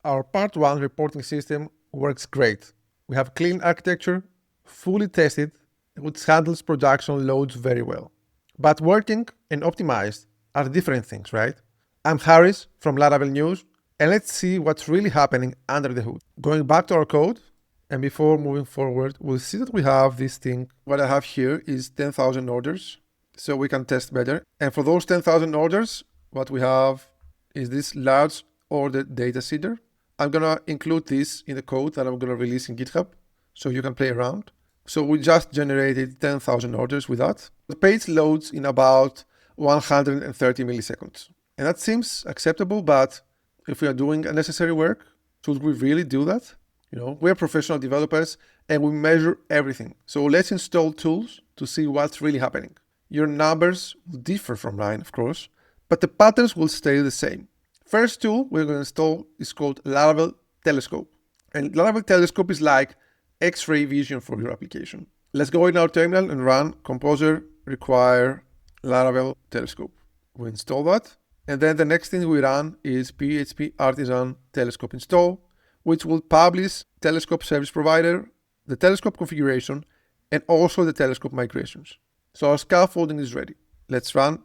Our part 1 reporting system works great. We have clean architecture, fully tested, which handles production loads very well. But working and optimized are different things, right? I'm Harris from Laravel News, and let's see what's really happening under the hood. Going back to our code, and before moving forward, we'll see that we have this thing. What I have here is 10,000 orders, so we can test better. And for those 10,000 orders, what we have is this large order data seeder. I'm gonna include this in the code that I'm gonna release in GitHub, so you can play around. So we just generated 10,000 orders with that. The page loads in about 130 milliseconds. And that seems acceptable, but if we are doing unnecessary work, should we really do that? We're professional developers and we measure everything. So let's install tools to see what's really happening. Your numbers will differ from mine, of course, but the patterns will stay the same. First tool we're going to install is called Laravel Telescope. And Laravel Telescope is like X-ray vision for your application. Let's go in our terminal and run composer require Laravel Telescope. We install that. And then the next thing we run is PHP artisan telescope install, which will publish telescope service provider, the telescope configuration, and also the telescope migrations. So our scaffolding is ready. Let's run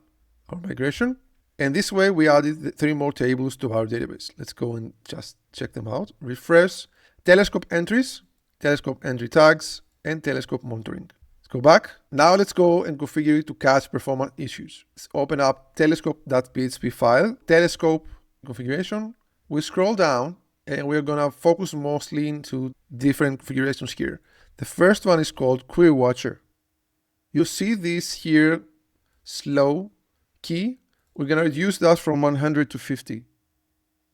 our migration. And this way we added 3 more tables to our database. Let's go and just check them out. Refresh, telescope entries, telescope entry tags, and telescope monitoring. Let's go back. Now let's go and configure it to catch performance issues. Let's open up telescope.php file, telescope configuration. We scroll down and we're gonna focus mostly into different configurations here. The first one is called Query Watcher. You see this here, slow key. We're gonna reduce that from 100 to 50.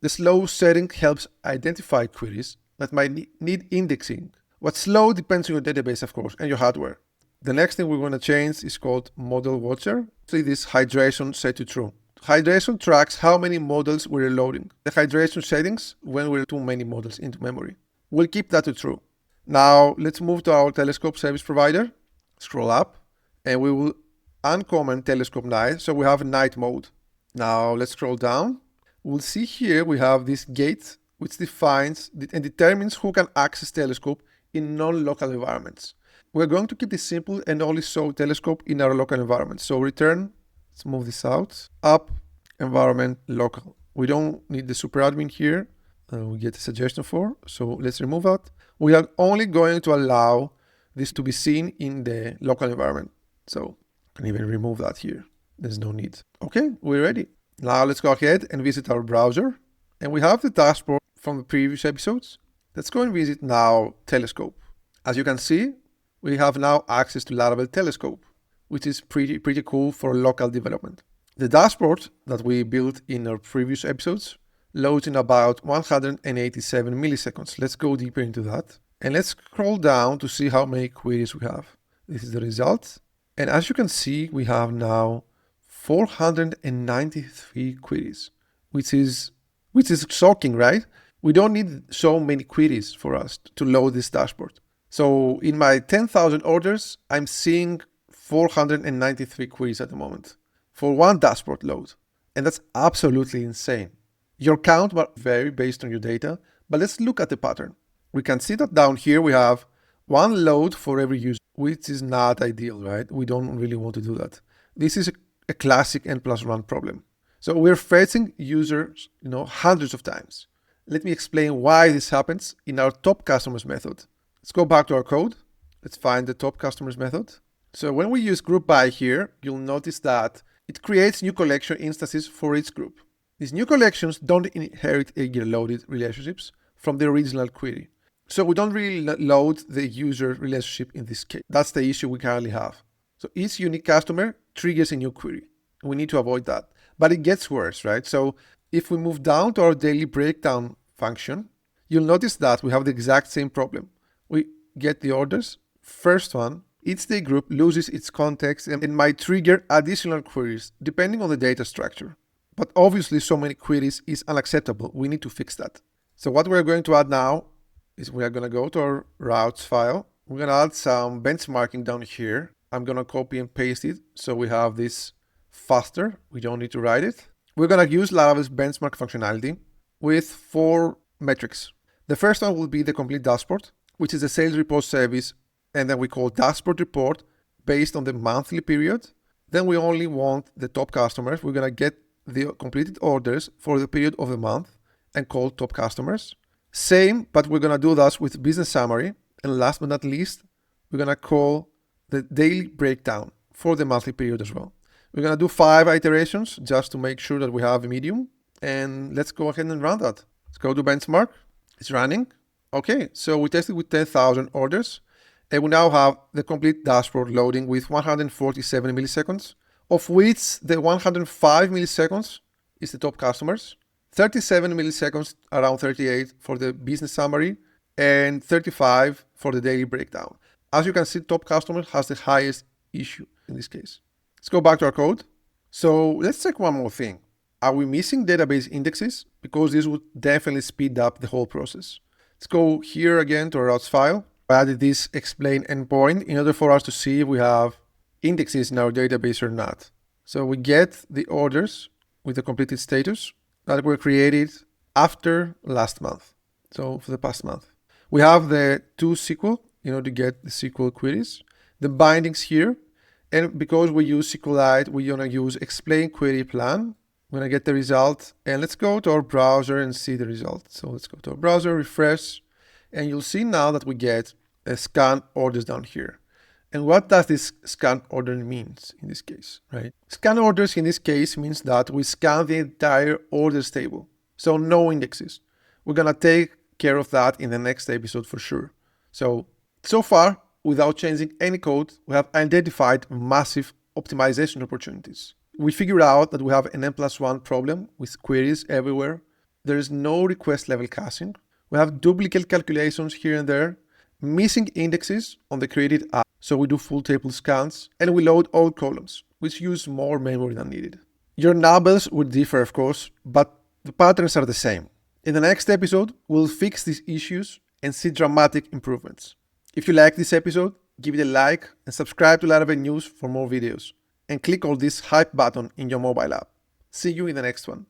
The slow setting helps identify queries that might need indexing. What's slow depends on your database, of course, and your hardware. The next thing we're going to change is called Model Watcher. See this hydration set to true. Hydration tracks how many models we're loading. The hydration settings when we're too many models into memory. We'll keep that to true. Now let's move to our telescope service provider. Scroll up and we will uncomment telescope night, so we have night mode. Now let's scroll down. We'll see here we have this gate which defines and determines who can access telescope in non-local environments. We're going to keep this simple and only show telescope in our local environment. So return, let's move this out, up, environment, local. We don't need the super admin here. We get a suggestion for, so let's remove that. We are only going to allow this to be seen in the local environment. So I can even remove that here. There's no need. Okay, we're ready. Now let's go ahead and visit our browser. And we have the dashboard from the previous episodes. Let's go and visit now Telescope. As you can see, we have now access to Laravel Telescope, which is pretty cool for local development. The dashboard that we built in our previous episodes loads in about 187 milliseconds. Let's go deeper into that. And let's scroll down to see how many queries we have. This is the result. And as you can see, we have now 493 queries, which is shocking, right? We don't need so many queries for us to load this dashboard. So in my 10,000 orders, I'm seeing 493 queries at the moment for one dashboard load. And that's absolutely insane. Your count will vary based on your data, but let's look at the pattern. We can see that down here we have one load for every user, which is not ideal, right? We don't really want to do that. This is a classic N+1 problem. So we're fetching users, hundreds of times. Let me explain why this happens in our top customers method. Let's go back to our code. Let's find the top customers method. So when we use group by here, you'll notice that it creates new collection instances for each group. These new collections don't inherit gear-loaded relationships from the original query. So we don't really load the user relationship in this case. That's the issue we currently have. So each unique customer triggers a new query. We need to avoid that. But it gets worse, right? So if we move down to our daily breakdown function, you'll notice that we have the exact same problem. We get the orders. First one, each day group loses its context and might trigger additional queries depending on the data structure. But obviously so many queries is unacceptable. We need to fix that. So what we're going to add now is we are going to go to our routes file. We're going to add some benchmarking down here. I'm going to copy and paste it so we have this faster. We don't need to write it. We're going to use Laravel's benchmark functionality with 4 metrics. The first one will be the complete dashboard, which is a sales report service, and then we call dashboard report based on the monthly period. Then we only want the top customers. We're gonna get the completed orders for the period of the month and call top customers. Same, but we're gonna do that with business summary. And last but not least, we're gonna call the daily breakdown for the monthly period as well. We're gonna do 5 iterations just to make sure that we have a medium. And let's go ahead and run that. Let's go to benchmark. It's running. Okay, so we tested with 10,000 orders. And we now have the complete dashboard loading with 147 milliseconds, of which the 105 milliseconds is the top customers, 37 milliseconds, around 38 for the business summary, and 35 for the daily breakdown. As you can see, top customer has the highest issue in this case. Let's go back to our code. So let's check one more thing. Are we missing database indexes? Because this would definitely speed up the whole process. Let's go here again to our routes file. I added this explain endpoint in order for us to see if we have indexes in our database or not. So we get the orders with the completed status that were created after last month. So for the past month. We have the toSQL in order to get the SQL queries, the bindings here, and because we use SQLite, we're gonna use explain query plan. We're gonna get the result, and let's go to our browser and see the result. So let's go to our browser, refresh, and you'll see now that we get a scan orders down here. And what does this scan order means in this case, right? Scan orders in this case means that we scan the entire orders table. So no indexes. We're gonna take care of that in the next episode for sure. So far, without changing any code, we have identified massive optimization opportunities. We figured out that we have an N+1 problem with queries everywhere. There is no request level caching. We have duplicate calculations here and there, missing indexes on the created app. So we do full table scans and we load all columns, which use more memory than needed. Your numbers would differ, of course, but the patterns are the same. In the next episode, we'll fix these issues and see dramatic improvements. If you like this episode, give it a like and subscribe to Laravel News for more videos. And click on this hype button in your mobile app. See you in the next one.